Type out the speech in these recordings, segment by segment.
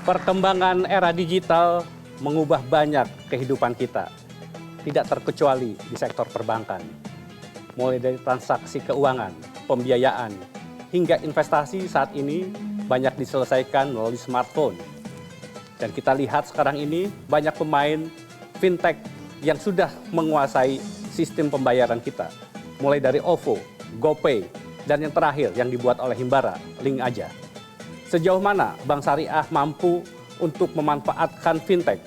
Perkembangan era digital mengubah banyak kehidupan kita, tidak terkecuali di sektor perbankan. Mulai dari transaksi keuangan, pembiayaan, hingga investasi saat ini banyak diselesaikan melalui smartphone. Dan kita lihat sekarang ini banyak pemain fintech yang sudah menguasai sistem pembayaran kita. Mulai dari OVO, GoPay, dan yang terakhir yang dibuat oleh Himbara, Link Aja. Sejauh mana Bank Syariah mampu untuk memanfaatkan fintech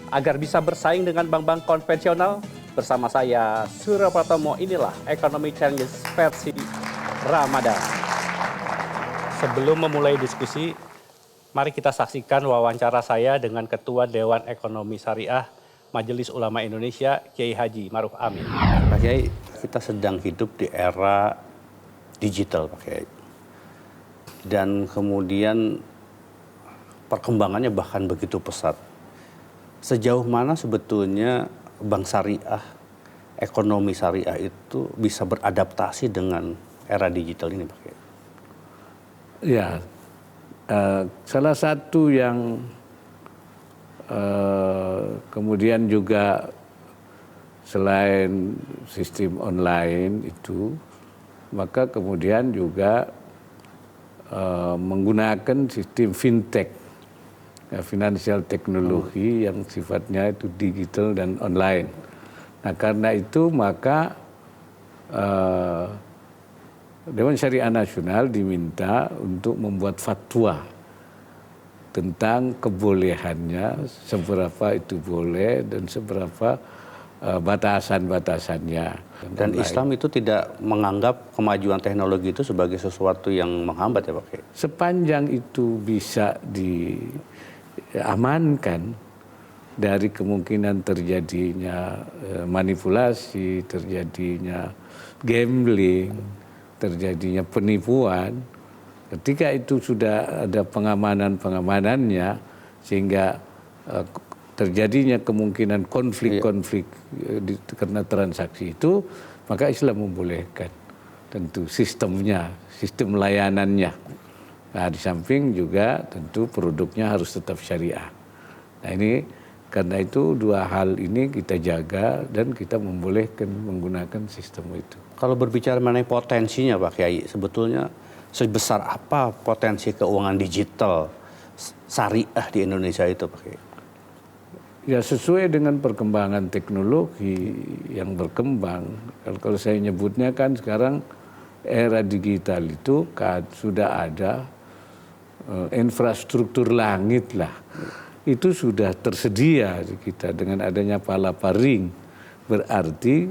agar bisa bersaing dengan bank-bank konvensional? Bersama saya, Surya Pratomo, inilah Economic Challenges versi Ramadan. Sebelum memulai diskusi, mari kita saksikan wawancara saya dengan Ketua Dewan Ekonomi Syariah Majelis Ulama Indonesia, Kiai Haji Ma'ruf Amin. Pak Kiai, kita sedang hidup di era digital, Pak Kiai. Dan kemudian perkembangannya bahkan begitu pesat. Sejauh mana sebetulnya bank syariah, ekonomi syariah itu bisa beradaptasi dengan era digital ini, Pak Kiai? Ya, salah satu yang kemudian juga selain sistem online itu, maka kemudian juga menggunakan sistem fintech, financial teknologi yang sifatnya itu digital dan online. Nah, karena itu maka Dewan Syariah Nasional diminta untuk membuat fatwa tentang kebolehannya, seberapa itu boleh dan seberapa batasan-batasannya. Dan Islam itu tidak menganggap kemajuan teknologi itu sebagai sesuatu yang menghambat, ya Pak Kiai? Sepanjang itu bisa diamankan dari kemungkinan terjadinya manipulasi, terjadinya gambling, terjadinya penipuan, ketika itu sudah ada pengamanan-pengamanannya sehingga terjadinya kemungkinan konflik-konflik karena transaksi itu, maka Islam membolehkan tentu sistemnya, sistem layanannya. Nah, di samping juga tentu produknya harus tetap syariah. Nah, ini karena itu dua hal ini kita jaga dan kita membolehkan menggunakan sistem itu. Kalau berbicara mengenai potensinya, Pak Kiai, sebetulnya sebesar apa potensi keuangan digital syariah di Indonesia itu, Pak Kiai? Ya, sesuai dengan perkembangan teknologi yang berkembang. Kalau saya nyebutnya kan sekarang era digital itu kan sudah ada infrastruktur langit lah. Itu sudah tersedia di kita dengan adanya Palaparing. Berarti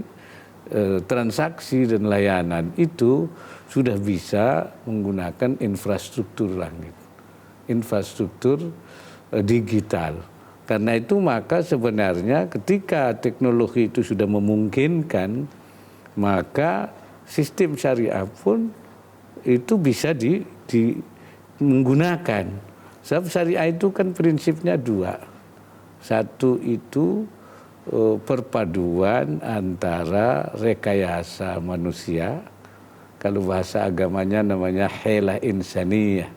transaksi dan layanan itu sudah bisa menggunakan infrastruktur langit, infrastruktur digital. Karena itu maka sebenarnya ketika teknologi itu sudah memungkinkan, maka sistem syariah pun itu bisa menggunakan. Sebab syariah itu kan prinsipnya dua. Satu itu perpaduan antara rekayasa manusia, kalau bahasa agamanya namanya hilah insaniyah,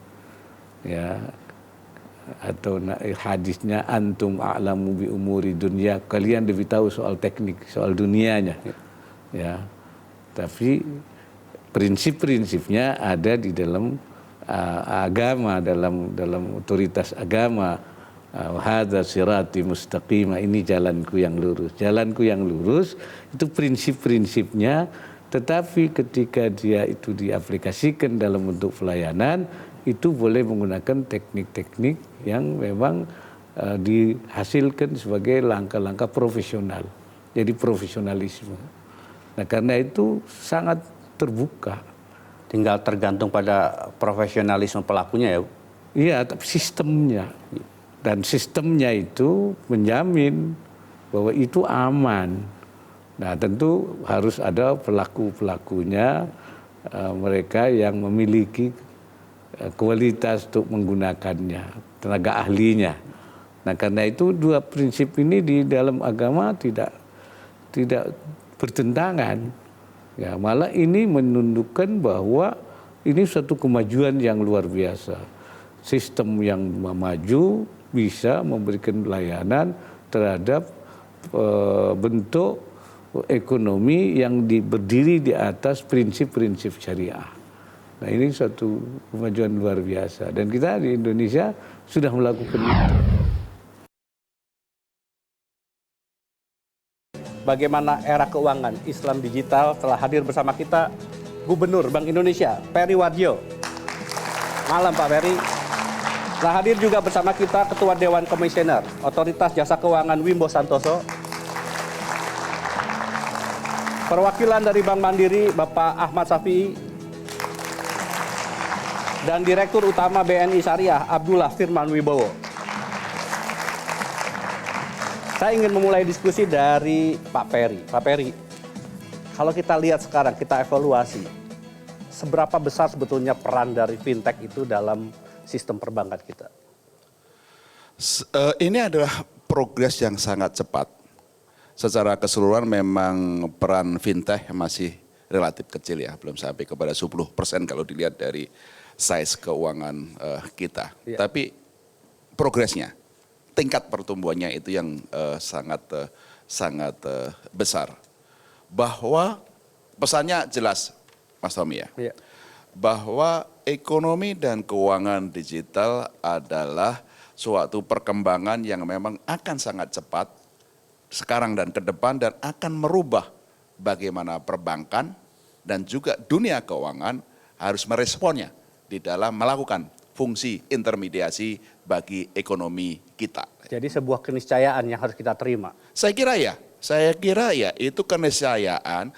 ya, atau hadisnya antum a'lamu bi umuri dunia, kalian lebih tahu soal teknik, soal dunianya, ya. Tapi prinsip-prinsipnya ada di dalam agama, dalam otoritas agama. Hadza sirati mustaqima, ini jalanku yang lurus. Jalanku yang lurus itu prinsip-prinsipnya, tetapi ketika dia itu diaplikasikan dalam bentuk pelayanan, itu boleh menggunakan teknik-teknik yang memang dihasilkan sebagai langkah-langkah profesional. Jadi profesionalisme. Nah, karena itu sangat terbuka. Tinggal tergantung pada profesionalisme pelakunya, ya? Iya, tapi sistemnya. Dan sistemnya itu menjamin bahwa itu aman. Nah, tentu harus ada pelaku-pelakunya, mereka yang memiliki kualitas untuk menggunakannya, tenaga ahlinya. Nah, karena itu dua prinsip ini di dalam agama tidak bertentangan. Ya, malah ini menunjukkan bahwa ini suatu kemajuan yang luar biasa. sistem yang maju bisa memberikan layanan terhadap bentuk ekonomi yang berdiri di atas prinsip-prinsip syariah. Nah, ini suatu kemajuan luar biasa dan kita di Indonesia sudah melakukan itu. Bagaimana era keuangan Islam digital telah hadir bersama kita Gubernur Bank Indonesia, Peri Warjio. Malam Pak Peri. Telah hadir juga bersama kita Ketua Dewan Komisioner Otoritas Jasa Keuangan Wimbo Santoso. Perwakilan dari Bank Mandiri Bapak Ahmad Safi'i. Dan Direktur Utama BNI Syariah Abdullah Firman Wibowo. Saya ingin memulai diskusi dari Pak Peri. Pak Peri, kalau kita lihat sekarang, kita evaluasi, seberapa besar sebetulnya peran dari fintech itu dalam sistem perbankan kita? Ini adalah progres yang sangat cepat. Secara keseluruhan memang peran fintech masih relatif kecil ya, belum sampai kepada 10% kalau dilihat dari size keuangan kita. Ya. Tapi progresnya, tingkat pertumbuhannya itu yang sangat besar. Bahwa pesannya jelas, Mas Tommy ya. Ya. Bahwa ekonomi dan keuangan digital adalah suatu perkembangan yang memang akan sangat cepat sekarang dan ke depan dan akan merubah bagaimana perbankan dan juga dunia keuangan harus meresponnya di dalam melakukan fungsi intermediasi bagi ekonomi kita. Jadi sebuah keniscayaan yang harus kita terima. Saya kira ya itu keniscayaan.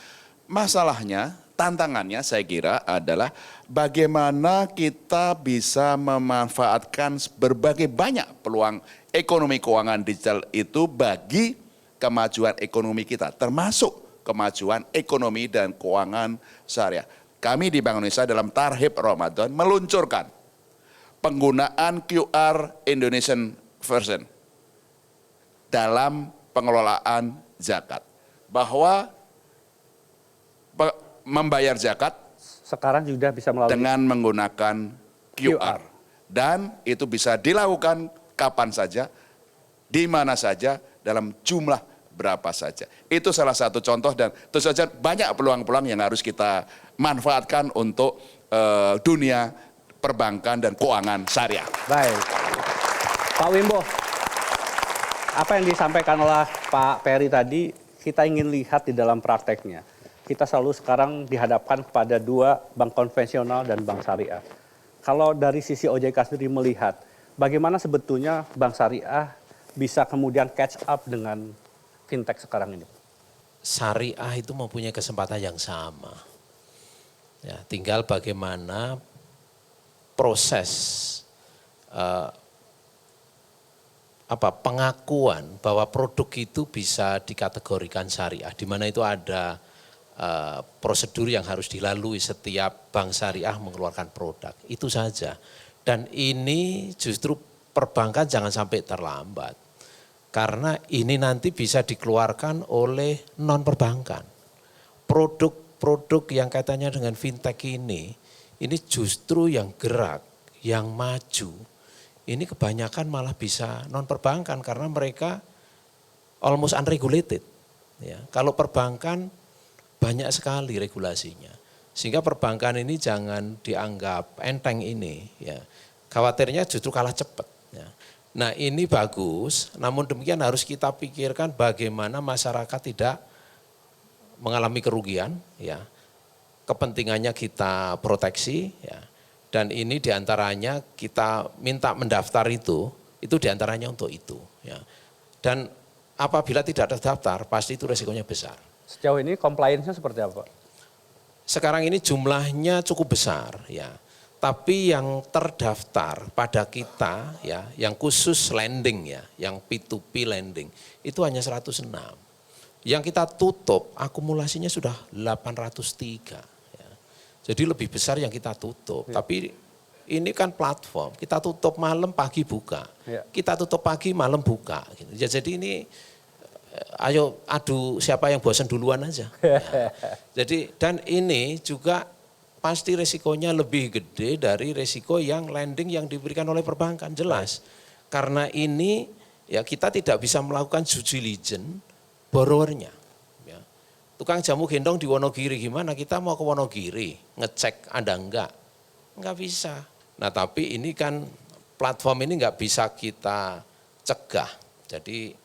Masalahnya, tantangannya saya kira adalah bagaimana kita bisa memanfaatkan berbagai banyak peluang ekonomi keuangan digital itu bagi kemajuan ekonomi kita, termasuk kemajuan ekonomi dan keuangan syariah. Kami di Bank Indonesia dalam Tarhib Ramadan meluncurkan penggunaan QR Indonesian version dalam pengelolaan zakat. Bahwa membayar zakat sekarang juga bisa melalui dengan menggunakan QR. Dan itu bisa dilakukan kapan saja, di mana saja, dalam jumlah berapa saja. Itu salah satu contoh dan tentu saja banyak peluang-peluang yang harus kita manfaatkan untuk dunia perbankan dan keuangan syariah. Baik. Pak Wimbo, apa yang disampaikan oleh Pak Peri tadi, kita ingin lihat di dalam prakteknya. Kita selalu sekarang dihadapkan kepada dua bank konvensional dan bank syariah. Kalau dari sisi OJK sendiri melihat, bagaimana sebetulnya bank syariah bisa kemudian catch up dengan fintech sekarang ini? Syariah itu mempunyai kesempatan yang sama. Ya, tinggal bagaimana proses pengakuan bahwa produk itu bisa dikategorikan syariah, di mana itu ada prosedur yang harus dilalui setiap bank syariah mengeluarkan produk. Itu saja. Dan ini justru perbankan jangan sampai terlambat. Karena ini nanti bisa dikeluarkan oleh non perbankan. Produk-produk yang kaitannya dengan fintech ini justru yang gerak, yang maju. Ini kebanyakan malah bisa non perbankan karena mereka almost unregulated. Ya, kalau perbankan banyak sekali regulasinya. Sehingga perbankan ini jangan dianggap enteng ini. Ya. Khawatirnya justru kalah cepat. Ya. Nah ini bagus, namun demikian harus kita pikirkan bagaimana masyarakat tidak mengalami kerugian. Ya. Kepentingannya kita proteksi. Ya. Dan ini diantaranya kita minta mendaftar itu diantaranya untuk itu. Ya. Dan apabila tidak terdaftar pasti itu resikonya besar. Sejauh ini compliance-nya seperti apa? Sekarang ini jumlahnya cukup besar ya. Tapi yang terdaftar pada kita ya, yang khusus lending ya, yang P2P lending itu hanya 106. Yang kita tutup akumulasinya sudah 803 ya. Jadi lebih besar yang kita tutup. Ya. Tapi ini kan platform, kita tutup malam pagi buka. Ya. Kita tutup pagi malam buka. Ya, jadi ini ayo adu siapa yang bosan duluan aja. Ya. Jadi dan ini juga pasti resikonya lebih gede dari resiko yang lending yang diberikan oleh perbankan, jelas. Karena ini ya kita tidak bisa melakukan due diligence borrowernya. Ya. Tukang jamu gendong di Wonogiri gimana, kita mau ke Wonogiri ngecek ada enggak bisa. Nah tapi ini kan platform ini enggak bisa kita cegah. Jadi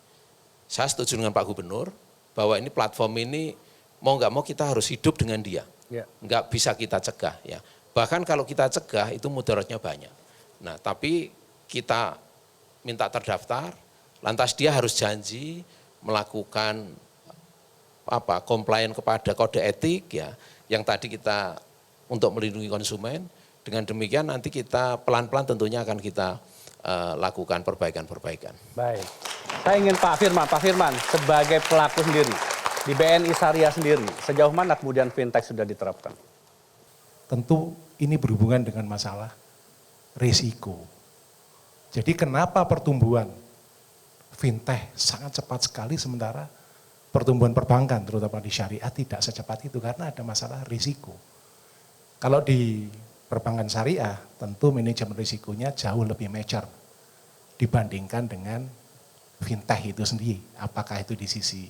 saya setuju dengan Pak Gubernur bahwa ini platform ini mau enggak mau kita harus hidup dengan dia. Ya. Enggak bisa kita cegah ya. Bahkan kalau kita cegah itu mudaratnya banyak. Nah tapi kita minta terdaftar, lantas dia harus janji melakukan komplain kepada kode etik ya, yang tadi kita untuk melindungi konsumen. Dengan demikian nanti kita pelan-pelan tentunya akan kita lakukan perbaikan-perbaikan. Baik, saya ingin Pak Firman sebagai pelaku sendiri di BNI Syariah sendiri, sejauh mana kemudian fintech sudah diterapkan? Tentu ini berhubungan dengan masalah risiko. Jadi kenapa pertumbuhan fintech sangat cepat sekali sementara pertumbuhan perbankan terutama di syariah tidak secepat itu karena ada masalah risiko. Kalau di perbankan syariah tentu manajemen risikonya jauh lebih mature dibandingkan dengan fintech itu sendiri. Apakah itu di sisi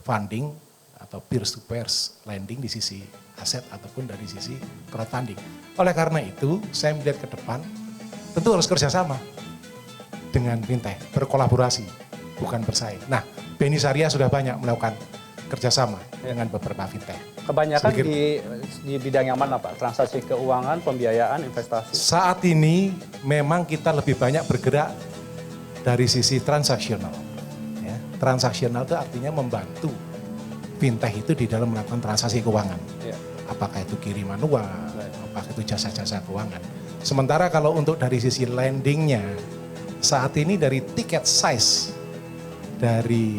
funding atau peer-to-peer lending di sisi aset ataupun dari sisi crowdfunding. Oleh karena itu saya melihat ke depan tentu harus kerjasama dengan fintech, berkolaborasi, bukan bersaing. Nah, BNI Syariah sudah banyak melakukan kerjasama dengan beberapa fintech. Kebanyakan di bidang yang mana Pak? Transaksi keuangan, pembiayaan, investasi? Saat ini memang kita lebih banyak bergerak dari sisi transaksional. Ya, transaksional itu artinya membantu fintech itu di dalam melakukan transaksi keuangan. Ya. Apakah itu kiriman uang, apakah itu jasa-jasa keuangan. Sementara kalau untuk dari sisi lendingnya, saat ini dari tiket size dari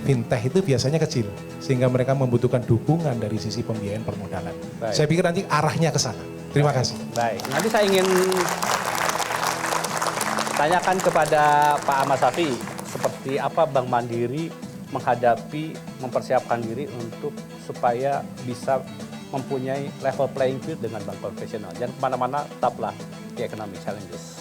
fintech itu biasanya kecil. Sehingga mereka membutuhkan dukungan dari sisi pembiayaan permodalan. Baik. Saya pikir nanti arahnya ke sana. Terima kasih. Baik, nanti saya ingin tanyakan kepada Pak Ahmad Syafiee, seperti apa Bank Mandiri menghadapi, mempersiapkan diri untuk supaya bisa mempunyai level playing field dengan bank konvensional. Jangan kemana-mana, tetaplah di Economic Challenges.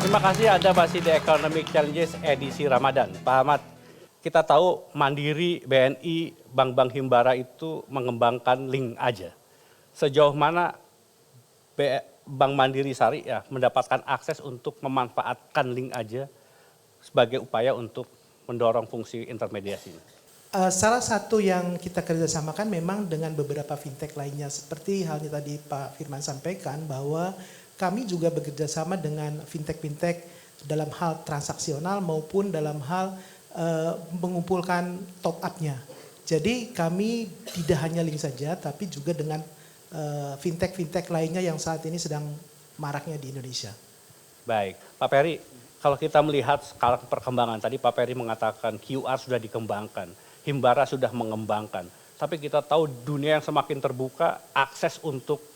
Terima kasih Anda masih di Economic Challenges edisi Ramadan. Pak Ahmad, kita tahu Mandiri, BNI, bank-bank himbara itu mengembangkan link aja. Sejauh mana Bank Mandiri Syariah mendapatkan akses untuk memanfaatkan link aja sebagai upaya untuk mendorong fungsi intermediasi? Salah satu yang kita kerjasamakan memang dengan beberapa fintech lainnya. Seperti halnya tadi Pak Firman sampaikan bahwa kami juga bekerja sama dengan fintech-fintech dalam hal transaksional maupun dalam hal mengumpulkan top up-nya. Jadi kami tidak hanya link saja, tapi juga dengan fintech-fintech lainnya yang saat ini sedang maraknya di Indonesia. Baik, Pak Peri, kalau kita melihat skala perkembangan, tadi Pak Peri mengatakan QR sudah dikembangkan, himbara sudah mengembangkan. Tapi kita tahu dunia yang semakin terbuka, akses untuk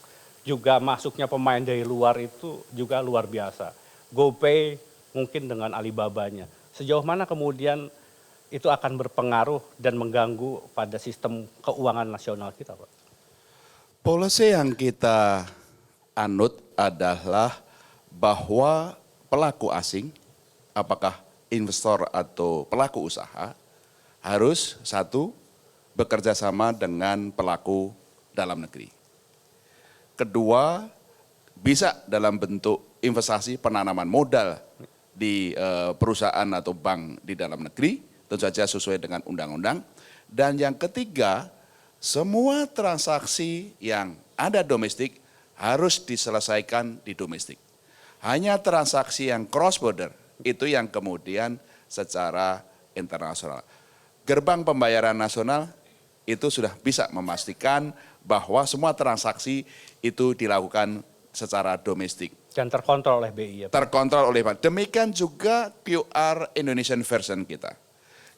juga masuknya pemain dari luar itu juga luar biasa. GoPay mungkin dengan Alibabanya. Sejauh mana kemudian itu akan berpengaruh dan mengganggu pada sistem keuangan nasional kita, Pak? Polisi yang kita anut adalah bahwa pelaku asing, apakah investor atau pelaku usaha, harus satu, bekerja sama dengan pelaku dalam negeri. Kedua, bisa dalam bentuk investasi penanaman modal di perusahaan atau bank di dalam negeri, tentu saja sesuai dengan undang-undang. Dan yang ketiga, semua transaksi yang ada domestik harus diselesaikan di domestik. Hanya transaksi yang cross border itu yang kemudian secara internasional. Gerbang pembayaran nasional itu sudah bisa memastikan bahwa semua transaksi itu dilakukan secara domestik. Dan terkontrol oleh BI ya Pak? Terkontrol oleh Bank. Demikian juga QR Indonesian version kita.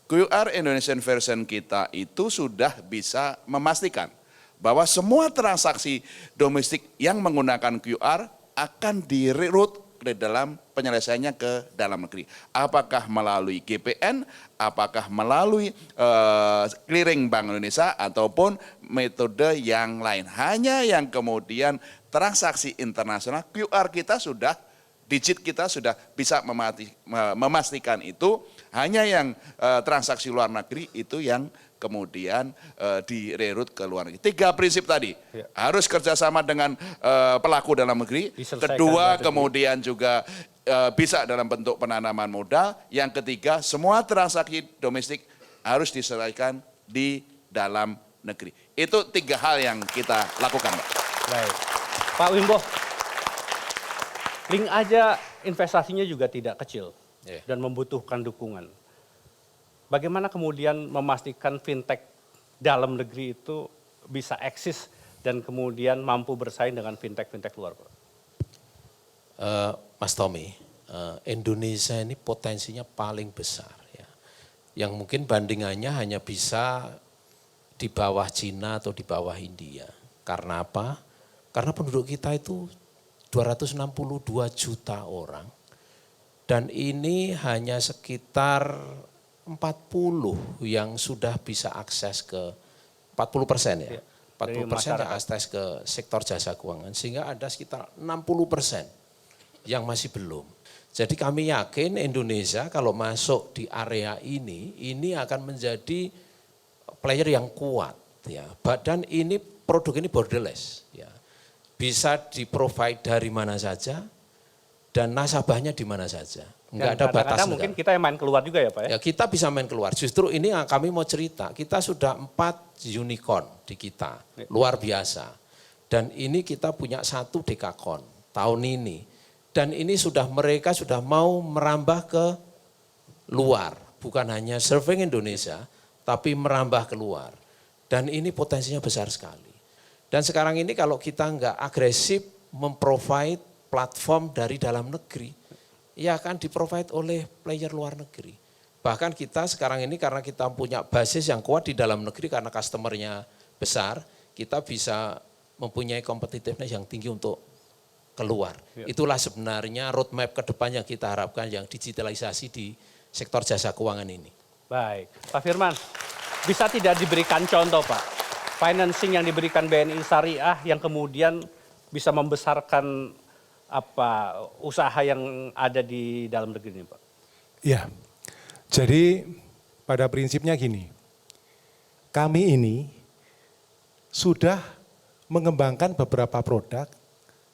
QR Indonesian version kita itu sudah bisa memastikan bahwa semua transaksi domestik yang menggunakan QR akan di-reroute di dalam penyelesaiannya ke dalam negeri. Apakah melalui GPN, apakah melalui clearing Bank Indonesia ataupun metode yang lain. Hanya yang kemudian transaksi internasional QR kita sudah, digit kita sudah bisa memastikan itu. Hanya yang transaksi luar negeri itu yang kemudian di-reroute ke luar negeri. 3 prinsip tadi, harus kerjasama dengan pelaku dalam negeri. Kedua, kemudian juga bisa dalam bentuk penanaman modal. Yang ketiga, semua transaksi domestik harus diselesaikan di dalam negeri. Itu 3 hal yang kita lakukan, Pak. Baik. Pak Wimbo, link aja investasinya juga tidak kecil dan membutuhkan dukungan. Bagaimana kemudian memastikan fintech dalam negeri itu bisa eksis dan kemudian mampu bersaing dengan fintech-fintech luar, Pak? Mas Tommy, Indonesia ini potensinya paling besar, ya. Yang mungkin bandingannya hanya bisa di bawah Cina atau di bawah India. Karena apa? Karena penduduk kita itu 262 juta orang dan ini hanya sekitar 40 yang sudah bisa akses ke 40% ya. 40% yang akses ke sektor jasa keuangan sehingga ada sekitar 60% yang masih belum. Jadi kami yakin Indonesia kalau masuk di area ini akan menjadi player yang kuat ya. Dan ini produk ini borderless ya. Bisa di-provide dari mana saja dan nasabahnya di mana saja. Enggak ada batas. Mungkin kita yang main keluar juga ya Pak ya? Ya kita bisa main keluar. Justru ini yang kami mau cerita. Kita sudah 4 unicorn di kita. Luar biasa. Dan ini kita punya 1 dekakon tahun ini. Dan ini mereka sudah mau merambah ke luar. Bukan hanya serving Indonesia, tapi merambah keluar. Dan ini potensinya besar sekali. Dan sekarang ini kalau kita enggak agresif memprovide platform dari dalam negeri, ya akan di-provide oleh player luar negeri. Bahkan kita sekarang ini karena kita punya basis yang kuat di dalam negeri karena customernya besar, kita bisa mempunyai competitiveness yang tinggi untuk keluar. Itulah sebenarnya roadmap ke depan yang kita harapkan yang digitalisasi di sektor jasa keuangan ini. Baik, Pak Firman, bisa tidak diberikan contoh Pak? Financing yang diberikan BNI Syariah yang kemudian bisa membesarkan usaha yang ada di dalam negeri ini Pak? Ya, jadi pada prinsipnya gini, kami ini sudah mengembangkan beberapa produk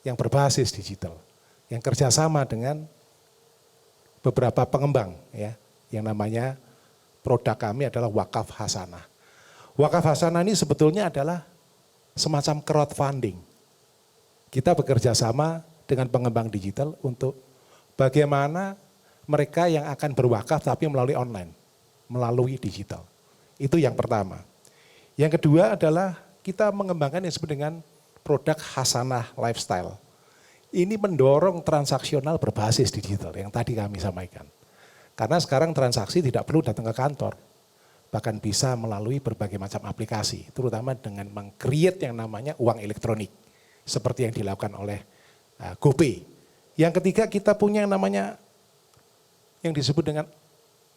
yang berbasis digital, yang kerjasama dengan beberapa pengembang ya, yang namanya produk kami adalah Wakaf Hasanah. Wakaf Hasanah ini sebetulnya adalah semacam crowdfunding. Kita bekerja sama dengan pengembang digital untuk bagaimana mereka yang akan berwakaf tapi melalui online, melalui digital. Itu yang pertama. Yang kedua adalah kita mengembangkan yang disebut dengan produk Hasanah Lifestyle. Ini mendorong transaksional berbasis digital yang tadi kami sampaikan. Karena sekarang transaksi tidak perlu datang ke kantor. Bahkan bisa melalui berbagai macam aplikasi, terutama dengan meng-create yang namanya uang elektronik. Seperti yang dilakukan oleh GoPay. Yang ketiga kita punya yang namanya yang disebut dengan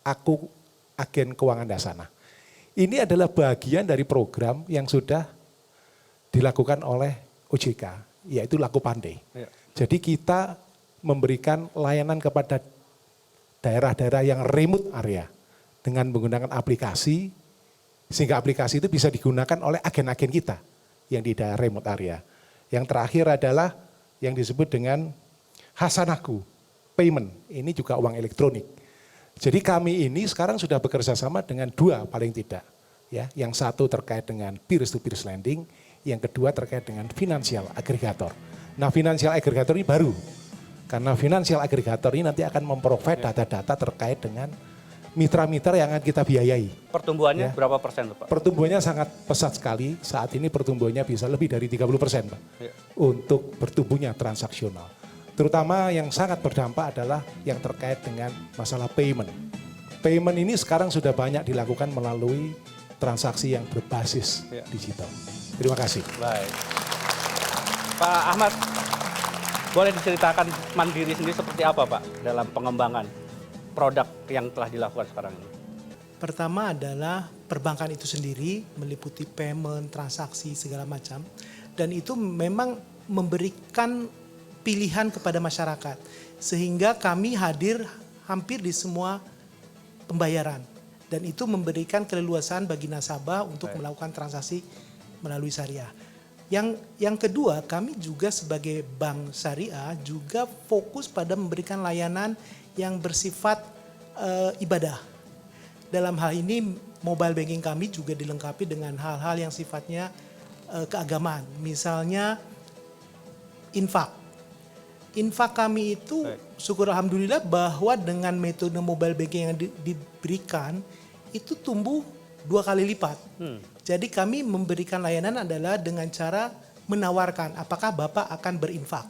Aku Agen Keuangan Dasana. Ini adalah bagian dari program yang sudah dilakukan oleh OJK, yaitu Laku Pandai. Ya. Jadi kita memberikan layanan kepada daerah-daerah yang remote area dengan menggunakan aplikasi, sehingga aplikasi itu bisa digunakan oleh agen-agen kita yang di daerah remote area. Yang terakhir adalah yang disebut dengan Hasanahku Payment, ini juga uang elektronik. Jadi kami ini sekarang sudah bekerja sama dengan 2 paling tidak. Ya, yang satu terkait dengan peer-to-peer lending, yang kedua terkait dengan financial aggregator. Nah, financial aggregator ini baru. Karena financial aggregator ini nanti akan memprovide data-data terkait dengan mitra-mitra yang akan kita biayai. Pertumbuhannya Ya. berapa persen tuh Pak? Pertumbuhannya sangat pesat sekali. Saat ini pertumbuhannya bisa lebih dari 30%, Pak. Ya. Untuk bertumbuhnya transaksional. Terutama yang sangat berdampak adalah yang terkait dengan masalah payment. Payment ini sekarang sudah banyak dilakukan melalui transaksi yang berbasis digital. Terima kasih. Baik. Pak Ahmad, boleh diceritakan Mandiri sendiri seperti apa Pak dalam pengembangan produk yang telah dilakukan sekarang ini? Pertama adalah perbankan itu sendiri meliputi payment, transaksi segala macam, dan itu memang memberikan pilihan kepada masyarakat sehingga kami hadir hampir di semua pembayaran dan itu memberikan keleluasaan bagi nasabah untuk melakukan transaksi melalui syariah. Yang kedua, kami juga sebagai bank syariah juga fokus pada memberikan layanan yang bersifat ibadah. Dalam hal ini mobile banking kami juga dilengkapi dengan hal-hal yang sifatnya keagamaan. Misalnya infak. Infak kami itu syukur alhamdulillah bahwa dengan metode mobile banking yang diberikan itu tumbuh 2 kali lipat. Jadi kami memberikan layanan adalah dengan cara menawarkan apakah Bapak akan berinfak.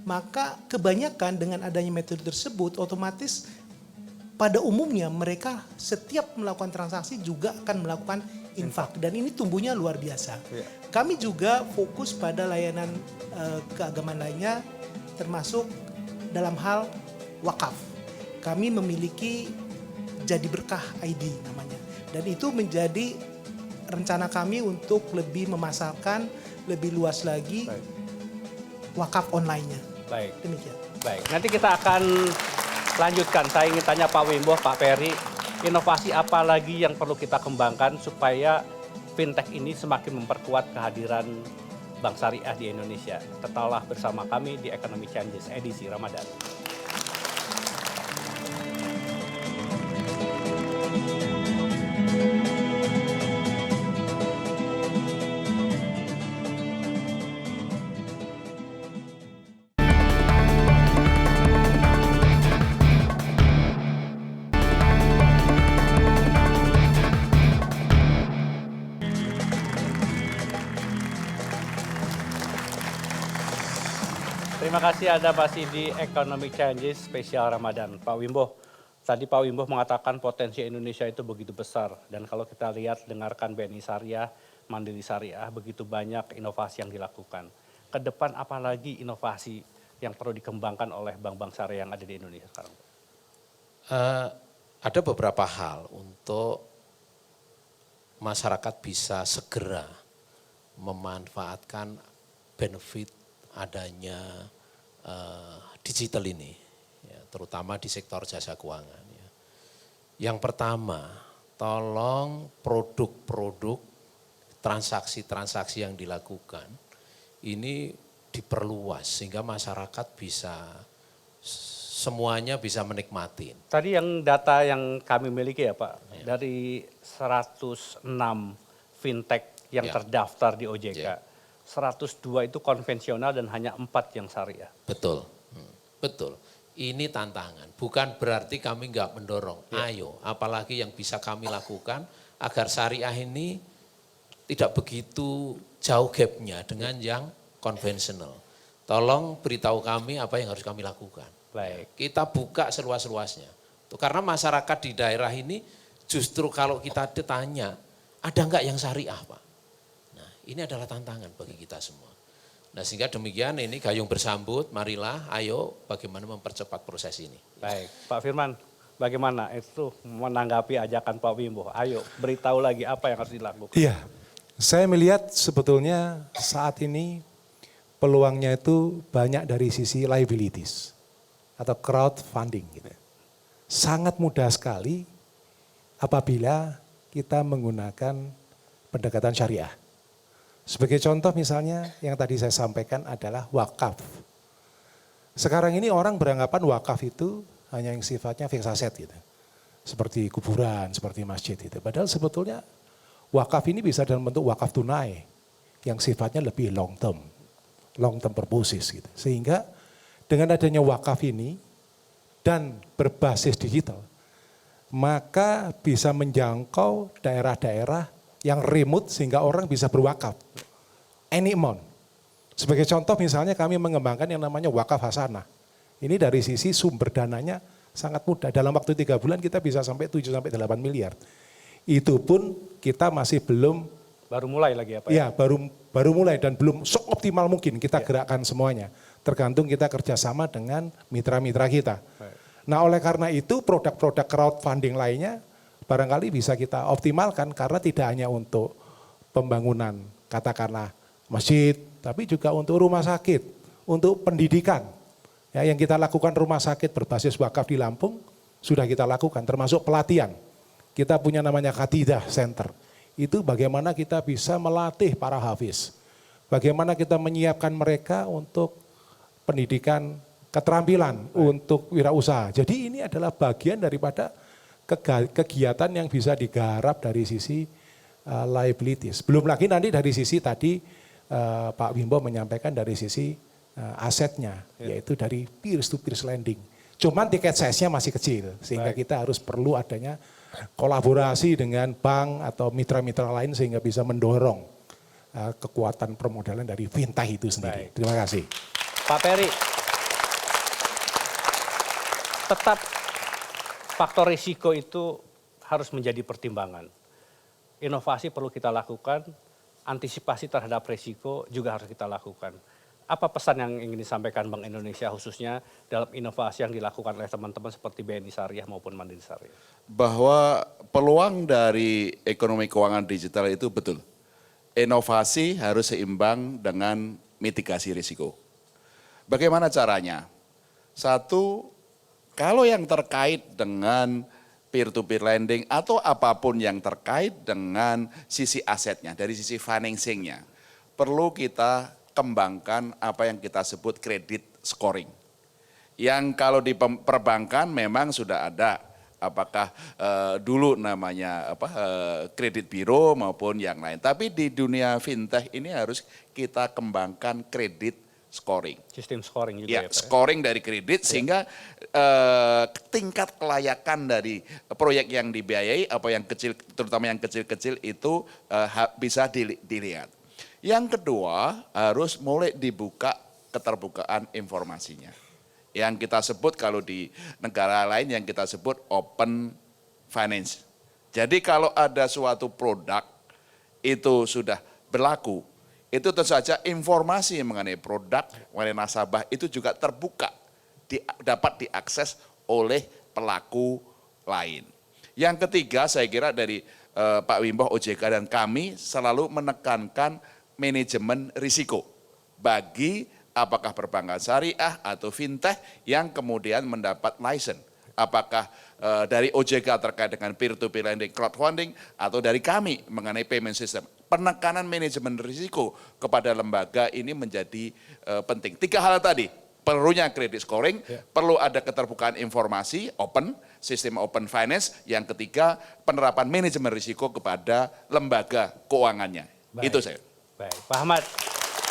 Maka kebanyakan dengan adanya metode tersebut otomatis pada umumnya mereka setiap melakukan transaksi juga akan melakukan infak dan ini tumbuhnya luar biasa. Kami juga fokus pada layanan keagamaan lainnya termasuk dalam hal wakaf. Kami memiliki Jadi Berkah ID namanya dan itu menjadi rencana kami untuk lebih memasarkan lebih luas lagi wakaf online-nya. Baik. Demikian. Baik, nanti kita akan lanjutkan. Saya ingin tanya Pak Wimbo, Pak Peri, inovasi apa lagi yang perlu kita kembangkan supaya fintech ini semakin memperkuat kehadiran Bank Syariah di Indonesia. Tetaplah bersama kami di Economy Changes edisi Ramadan. Terima kasih Anda masih di Economic Changes spesial Ramadan. Pak Wimbo, tadi Pak Wimbo mengatakan potensi Indonesia itu begitu besar. Dan kalau kita lihat, dengarkan BNI Syariah, Mandiri Syariah, begitu banyak inovasi yang dilakukan. Ke depan apalagi inovasi yang perlu dikembangkan oleh bank-bank syariah yang ada di Indonesia sekarang? Ada beberapa hal untuk masyarakat bisa segera memanfaatkan benefit adanya digital ini, ya, terutama di sektor jasa keuangan. Ya. Yang pertama, tolong produk-produk transaksi-transaksi yang dilakukan ini diperluas sehingga masyarakat bisa semuanya bisa menikmati. Tadi yang data yang kami miliki ya Pak, dari 106 fintech yang terdaftar di OJK. 102 itu konvensional dan hanya 4 yang syariah. Betul, betul. Ini tantangan, bukan berarti kami nggak mendorong. Ayo, apalagi yang bisa kami lakukan agar syariah ini tidak begitu jauh gapnya dengan yang konvensional. Tolong beritahu kami apa yang harus kami lakukan. Baik. Kita buka seluas-luasnya. Karena masyarakat di daerah ini justru kalau kita ditanya, ada nggak yang syariah Pak? Ini adalah tantangan bagi kita semua. Nah sehingga demikian ini gayung bersambut, marilah ayo bagaimana mempercepat proses ini. Baik, Pak Firman, bagaimana itu menanggapi ajakan Pak Wimbo? Ayo beritahu lagi apa yang harus dilakukan. Iya, saya melihat sebetulnya saat ini peluangnya itu banyak dari sisi liabilities atau crowdfunding. Gitu. Sangat mudah sekali apabila kita menggunakan pendekatan syariah. Sebagai contoh misalnya yang tadi saya sampaikan adalah wakaf. Sekarang ini orang beranggapan wakaf itu hanya yang sifatnya fixed asset gitu. Seperti kuburan, seperti masjid itu. Padahal sebetulnya wakaf ini bisa dalam bentuk wakaf tunai yang sifatnya lebih long term. long term purposes gitu. Sehingga dengan adanya wakaf ini dan berbasis digital, maka bisa menjangkau daerah-daerah yang remote sehingga orang bisa berwakaf. Any amount. Sebagai contoh misalnya kami mengembangkan yang namanya wakaf hasanah. Ini dari sisi sumber dananya sangat mudah. Dalam waktu 3 bulan kita bisa sampai 7-8 miliar. Itu pun kita masih belum. Baru mulai lagi ya Pak? Ya, baru mulai dan belum seoptimal mungkin kita gerakkan semuanya. Tergantung kita kerjasama dengan mitra-mitra kita. Nah oleh karena itu produk-produk crowdfunding lainnya barangkali bisa kita optimalkan karena tidak hanya untuk pembangunan katakanlah masjid, tapi juga untuk rumah sakit, untuk pendidikan. Ya, yang kita lakukan rumah sakit berbasis wakaf di Lampung sudah kita lakukan termasuk pelatihan. Kita punya namanya Khadidah Center. Itu bagaimana kita bisa melatih para hafiz. Bagaimana kita menyiapkan mereka untuk pendidikan keterampilan untuk wirausaha. Jadi ini adalah bagian daripada kegiatan yang bisa digarap dari sisi liabilities. Belum lagi nanti dari sisi tadi Pak Wimbo menyampaikan dari sisi asetnya, yaitu dari peers to peers lending. Cuman tiket size-nya masih kecil, sehingga kita harus perlu adanya kolaborasi dengan bank atau mitra-mitra lain sehingga bisa mendorong kekuatan permodalan dari fintech itu sendiri. Terima kasih. Pak Peri, tetap faktor risiko itu harus menjadi pertimbangan. Inovasi perlu kita lakukan, antisipasi terhadap risiko juga harus kita lakukan. Apa pesan yang ingin disampaikan Bank Indonesia khususnya dalam inovasi yang dilakukan oleh teman-teman seperti BNI Syariah maupun Mandiri Syariah? Bahwa peluang dari ekonomi keuangan digital itu betul. Inovasi harus seimbang dengan mitigasi risiko. Bagaimana caranya? Satu, kalau yang terkait dengan peer-to-peer lending atau apapun yang terkait dengan sisi asetnya, dari sisi financingnya, perlu kita kembangkan apa yang kita sebut credit scoring. Yang kalau di perbankan memang sudah ada, apakah dulu namanya kredit biro maupun yang lain. Tapi di dunia fintech ini harus kita kembangkan kredit scoring. Sistem scoring juga Ya, ya Pak? scoring dari kredit sehingga tingkat kelayakan dari proyek yang dibiayai, apa yang kecil, terutama yang kecil-kecil itu bisa dilihat. Yang kedua harus mulai dibuka keterbukaan informasinya. Yang kita sebut kalau di negara lain yang kita sebut open finance. Jadi kalau ada suatu produk itu sudah berlaku, itu tentu saja informasi mengenai produk, mengenai nasabah itu juga terbuka, dapat diakses oleh pelaku lain. Yang ketiga saya kira dari Pak Wimbo, OJK dan kami selalu menekankan manajemen risiko bagi apakah perbankan syariah atau fintech yang kemudian mendapat license. Apakah dari OJK terkait dengan peer-to-peer lending, crowdfunding, atau dari kami mengenai payment system. Penekanan manajemen risiko kepada lembaga ini menjadi penting. 3 hal tadi, perlunya credit scoring, perlu ada keterbukaan informasi, open, sistem open finance. Yang ketiga, penerapan manajemen risiko kepada lembaga keuangannya. Baik. Itu saya. Baik, Pak Ahmad,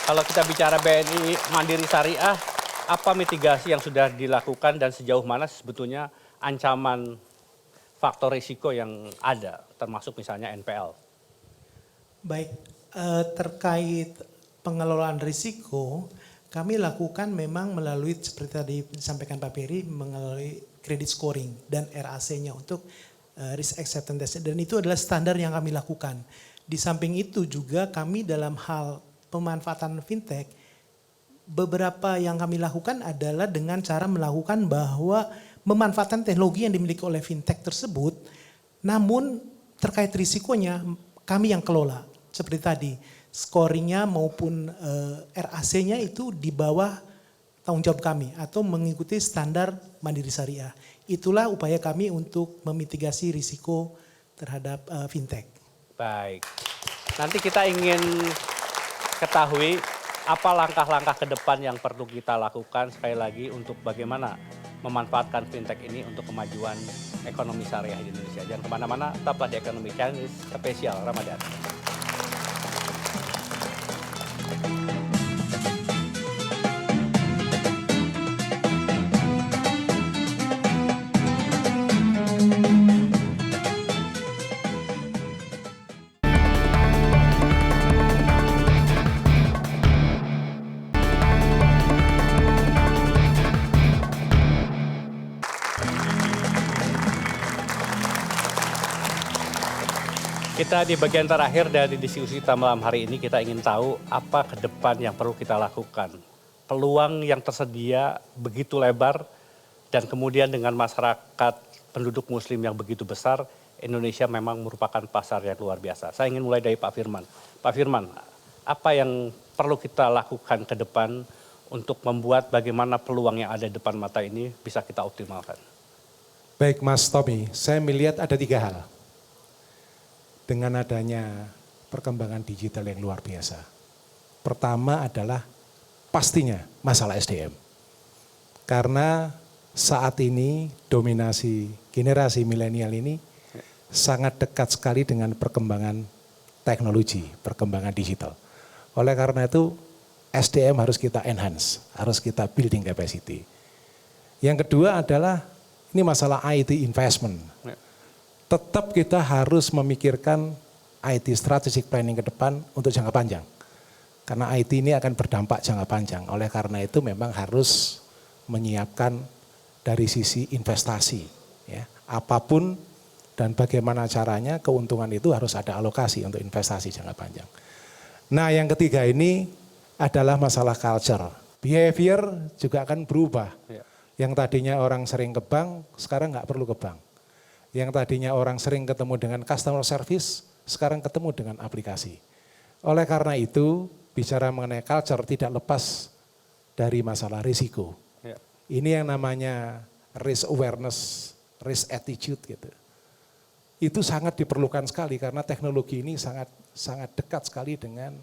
kalau kita bicara BNI Mandiri Syariah, apa mitigasi yang sudah dilakukan dan sejauh mana sebetulnya ancaman faktor risiko yang ada, termasuk misalnya NPL? Baik, terkait pengelolaan risiko, kami lakukan memang melalui seperti tadi disampaikan Pak Peri, melalui credit scoring dan RAC-nya untuk risk acceptance test. Dan itu adalah standar yang kami lakukan. Di samping itu juga kami dalam hal pemanfaatan fintech, beberapa yang kami lakukan adalah dengan cara melakukan bahwa memanfaatkan teknologi yang dimiliki oleh fintech tersebut, namun terkait risikonya kami yang kelola. Seperti tadi, scoringnya maupun RAC-nya itu di bawah tanggung jawab kami atau mengikuti standar Mandiri Syariah. Itulah upaya kami untuk memitigasi risiko terhadap fintech. Baik, nanti kita ingin ketahui apa langkah-langkah ke depan yang perlu kita lakukan sekali lagi untuk bagaimana memanfaatkan fintech ini untuk kemajuan ekonomi syariah di Indonesia. Jangan kemana-mana, tetaplah di Ekonomi Channel spesial Ramadan. Kita di bagian terakhir dari diskusi kita malam hari ini, kita ingin tahu apa ke depan yang perlu kita lakukan. Peluang yang tersedia begitu lebar dan kemudian dengan masyarakat penduduk muslim yang begitu besar, Indonesia memang merupakan pasar yang luar biasa. Saya ingin mulai dari Pak Firman. Pak Firman, apa yang perlu kita lakukan ke depan untuk membuat bagaimana peluang yang ada di depan mata ini bisa kita optimalkan? Baik Mas Tommy, saya melihat ada 3 hal. Dengan adanya perkembangan digital yang luar biasa. Pertama adalah pastinya masalah SDM. Karena saat ini dominasi generasi milenial ini sangat dekat sekali dengan perkembangan teknologi, perkembangan digital. Oleh karena itu SDM harus kita enhance, harus kita building capacity. Yang kedua adalah ini masalah IT investment. Tetap kita harus memikirkan IT strategic planning ke depan untuk jangka panjang. Karena IT ini akan berdampak jangka panjang. Oleh karena itu memang harus menyiapkan dari sisi investasi. Ya. Apapun dan bagaimana caranya, keuntungan itu harus ada alokasi untuk investasi jangka panjang. Nah yang ketiga ini adalah masalah culture. Behavior juga akan berubah. Yang tadinya orang sering ke bank, sekarang nggak perlu ke bank. Yang tadinya orang sering ketemu dengan customer service, sekarang ketemu dengan aplikasi. Oleh karena itu, bicara mengenai culture tidak lepas dari masalah risiko. Ini yang namanya risk awareness, risk attitude gitu. Itu sangat diperlukan sekali karena teknologi ini sangat dekat sekali dengan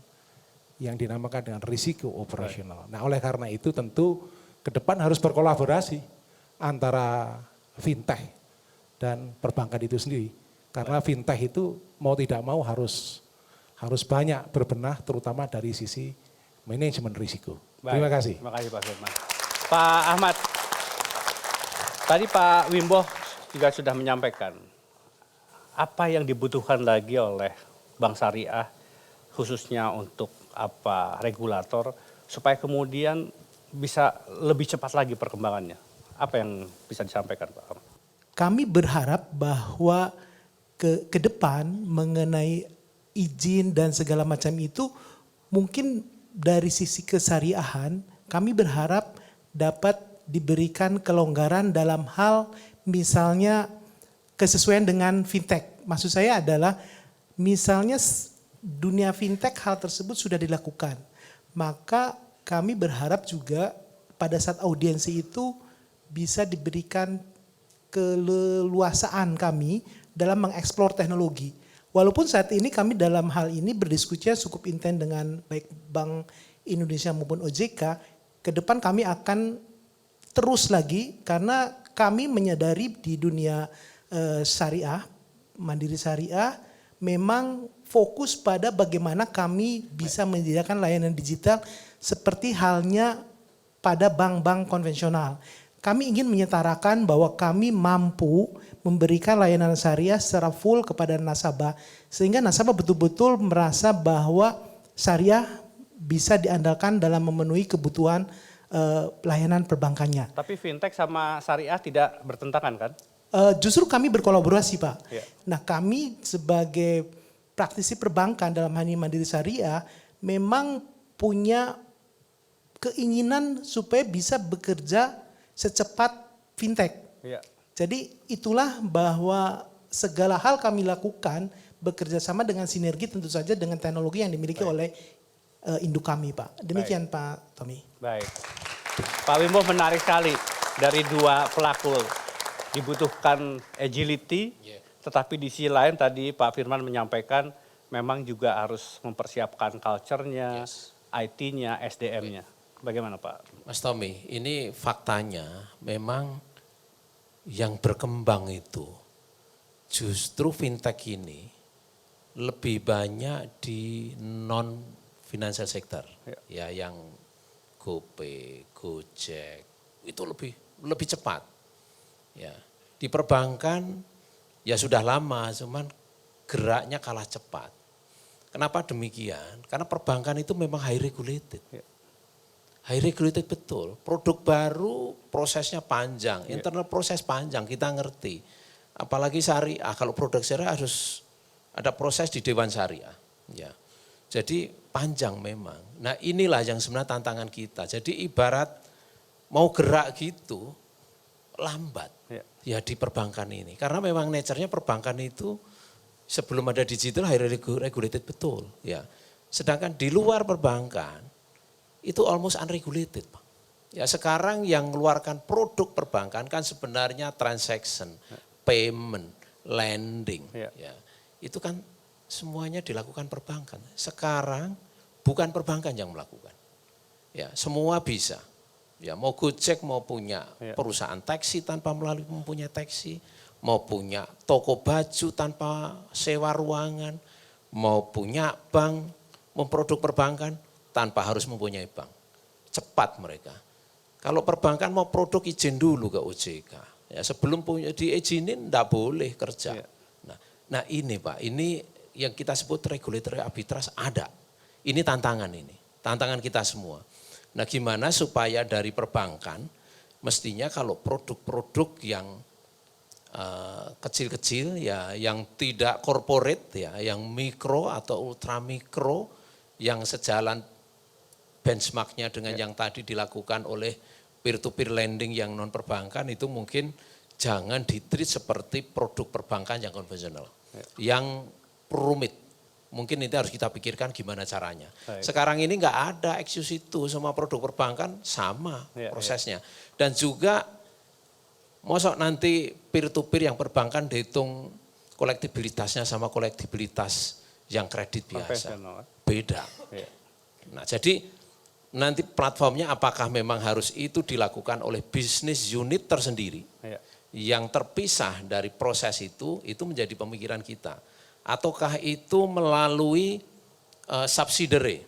yang dinamakan dengan risiko operasional. Nah oleh karena itu tentu ke depan harus berkolaborasi antara fintech dan perbankan itu sendiri. Karena fintech itu mau tidak mau harus banyak berbenah terutama dari sisi manajemen risiko. Baik, terima kasih. Terima kasih Pak Firman. Pak Ahmad, tadi Pak Wimbo juga sudah menyampaikan apa yang dibutuhkan lagi oleh Bank Syariah khususnya untuk regulator supaya kemudian bisa lebih cepat lagi perkembangannya. Apa yang bisa disampaikan Pak Ahmad? Kami berharap bahwa ke depan mengenai izin dan segala macam itu mungkin dari sisi kesyariahan kami berharap dapat diberikan kelonggaran dalam hal misalnya kesesuaian dengan fintech. Maksud saya adalah misalnya dunia fintech hal tersebut sudah dilakukan. Maka kami berharap juga pada saat audiensi itu bisa diberikan keleluasaan kami dalam mengeksplor teknologi. Walaupun saat ini kami dalam hal ini berdiskusi cukup intens dengan baik Bank Indonesia maupun OJK, ke depan kami akan terus lagi karena kami menyadari di dunia syariah, mandiri syariah, memang fokus pada bagaimana kami bisa menyediakan layanan digital seperti halnya pada bank-bank konvensional. Kami ingin menyetarakan bahwa kami mampu memberikan layanan syariah secara full kepada nasabah. Sehingga nasabah betul-betul merasa bahwa syariah bisa diandalkan dalam memenuhi kebutuhan layanan perbankannya. Tapi fintech sama syariah tidak bertentangan kan? Justru kami berkolaborasi Pak. Ya. Nah kami sebagai praktisi perbankan dalam hal ini Mandiri Syariah memang punya keinginan supaya bisa bekerja secepat fintech. Ya. Jadi itulah bahwa segala hal kami lakukan bekerja sama dengan sinergi tentu saja dengan teknologi yang dimiliki oleh induk kami Pak. Demikian Pak Tommy. Baik. Pak Wimbo menarik sekali dari dua pelaku. Dibutuhkan agility, tetapi di sisi lain tadi Pak Firman menyampaikan memang juga harus mempersiapkan culture-nya, IT-nya, SDM-nya. Bagaimana Pak? Mas Tommy, ini faktanya memang yang berkembang itu justru fintech ini lebih banyak di non financial sector. Ya yang GoPay, Gojek itu lebih cepat. Ya, di perbankan ya sudah lama cuman geraknya kalah cepat. Kenapa demikian? Karena perbankan itu memang high regulated. High regulated betul. Produk baru prosesnya panjang, internal proses panjang, kita ngerti. Apalagi syariah, kalau produk syariah ada proses di Dewan Syariah. Ya. Jadi panjang memang. Nah inilah yang sebenarnya tantangan kita. Jadi ibarat mau gerak gitu lambat ya di perbankan ini. Karena memang nature-nya perbankan itu sebelum ada digital highly regulated betul. Ya. Sedangkan di luar perbankan itu almost unregulated, Pak. Ya sekarang yang mengeluarkan produk perbankan kan sebenarnya transaction, payment, lending. Ya. Itu kan semuanya dilakukan perbankan. Sekarang bukan perbankan yang melakukan. Ya, semua bisa. Ya, mau Gojek mau punya perusahaan taksi tanpa mempunyai taksi, mau punya toko baju tanpa sewa ruangan, mau punya bank memproduk perbankan tanpa harus mempunyai bank. Cepat mereka. Kalau perbankan mau produk izin dulu ke OJK. Ya, sebelum punya diizinin enggak boleh kerja. Nah ini Pak, ini yang kita sebut regulatory arbitrage ada. Ini tantangan kita semua. Nah gimana supaya dari perbankan, mestinya kalau produk-produk yang kecil-kecil ya, yang tidak corporate ya, yang mikro atau ultra mikro, yang sejalan benchmarknya dengan yang tadi dilakukan oleh peer-to-peer lending yang non perbankan itu mungkin jangan ditreat seperti produk perbankan yang konvensional, yang rumit. Mungkin itu harus kita pikirkan gimana caranya. Sekarang ini nggak ada excuse itu, semua produk perbankan sama prosesnya. Dan juga mosok nanti peer-to-peer yang perbankan dihitung kolektibilitasnya sama kolektibilitas yang kredit biasa. Beda. Nah jadi nanti platformnya apakah memang harus itu dilakukan oleh bisnis unit tersendiri yang terpisah dari proses itu menjadi pemikiran kita. Ataukah itu melalui subsidiary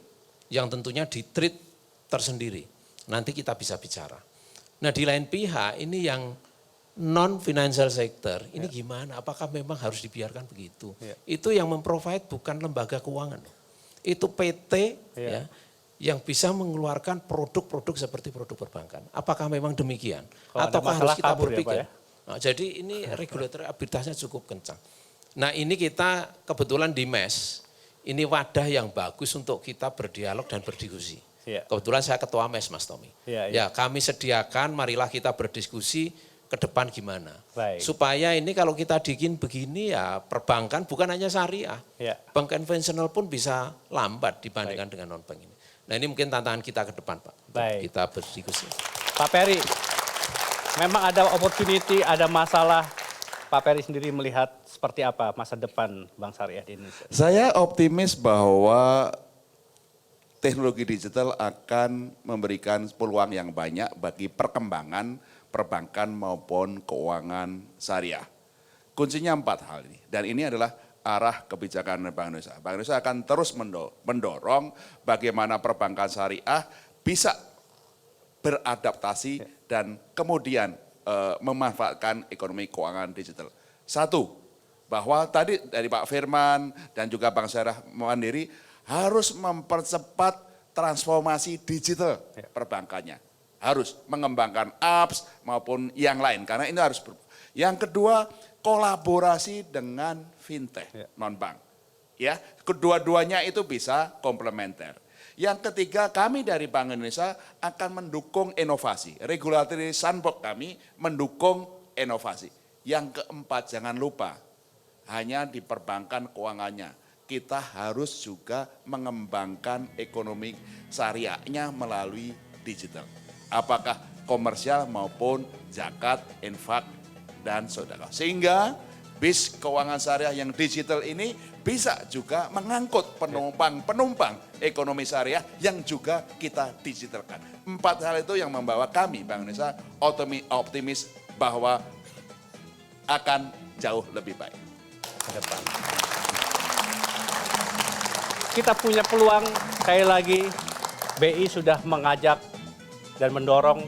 yang tentunya di-treat tersendiri. Nanti kita bisa bicara. Nah di lain pihak ini yang non-financial sector, ini gimana? Apakah memang harus dibiarkan begitu? Itu yang memprovide bukan lembaga keuangan. Itu PT ya, yang bisa mengeluarkan produk-produk seperti produk perbankan. Apakah memang demikian? Ataukah harus kita berpikir? Nah, jadi ini regulatory arbitrage-nya cukup kencang. Nah ini kita kebetulan di MES, ini wadah yang bagus untuk kita berdialog dan berdiskusi. Kebetulan saya ketua MES Mas Tommy. Ya kami sediakan, marilah kita berdiskusi ke depan gimana. Supaya ini kalau kita bikin begini ya perbankan bukan hanya syariah. Bank konvensional pun bisa lambat dibandingkan dengan non-bank ini. Nah ini mungkin tantangan kita ke depan Pak. Kita berdiskusi. Pak Peri, memang ada opportunity, ada masalah. Pak Peri sendiri melihat seperti apa masa depan Bank Syariah di Indonesia? Saya optimis bahwa teknologi digital akan memberikan peluang yang banyak bagi perkembangan perbankan maupun keuangan syariah. Kuncinya 4 hal ini, dan ini adalah arah kebijakan Bank Indonesia. Bank Indonesia akan terus mendorong bagaimana perbankan syariah bisa beradaptasi dan kemudian memanfaatkan ekonomi keuangan digital. 1, bahwa tadi dari Pak Firman dan juga Bank Syariah Mandiri harus mempercepat transformasi digital perbankannya. Harus mengembangkan apps maupun yang lain, karena ini harus Yang kedua, kolaborasi dengan fintech non-bank. Ya, kedua-duanya itu bisa komplementer. Yang ketiga, kami dari Bank Indonesia akan mendukung inovasi. Regulatory sandbox kami mendukung inovasi. Yang keempat, jangan lupa, hanya di perbankan keuangannya. Kita harus juga mengembangkan ekonomi syariahnya melalui digital. Apakah komersial maupun zakat, infak, dan sedekah. Sehingga bis keuangan syariah yang digital ini bisa juga mengangkut penumpang ekonomi syariah yang juga kita digitalkan. 4 hal itu yang membawa kami Bank Indonesia optimis bahwa akan jauh lebih baik ke depan. Kita punya peluang, sekali lagi BI sudah mengajak dan mendorong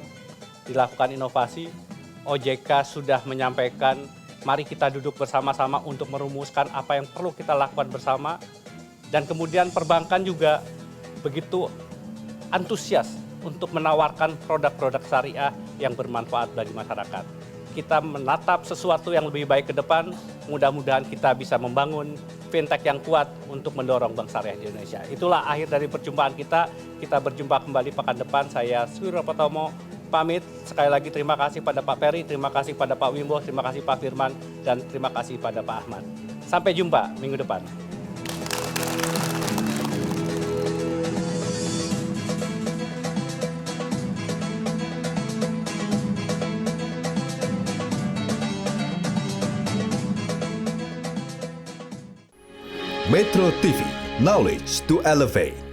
dilakukan inovasi. OJK sudah menyampaikan, mari kita duduk bersama-sama untuk merumuskan apa yang perlu kita lakukan bersama. Dan kemudian perbankan juga begitu antusias untuk menawarkan produk-produk syariah yang bermanfaat bagi masyarakat. kita menatap sesuatu yang lebih baik ke depan. Mudah-mudahan kita bisa membangun fintech yang kuat untuk mendorong bank syariah di Indonesia. Itulah akhir dari perjumpaan kita. Kita berjumpa kembali pekan depan. Saya Suwiro Patomo pamit. Sekali lagi terima kasih pada Pak Peri, terima kasih pada Pak Wimbo, terima kasih Pak Firman, dan terima kasih pada Pak Ahmad. Sampai jumpa minggu depan. Metro TV, knowledge to elevate.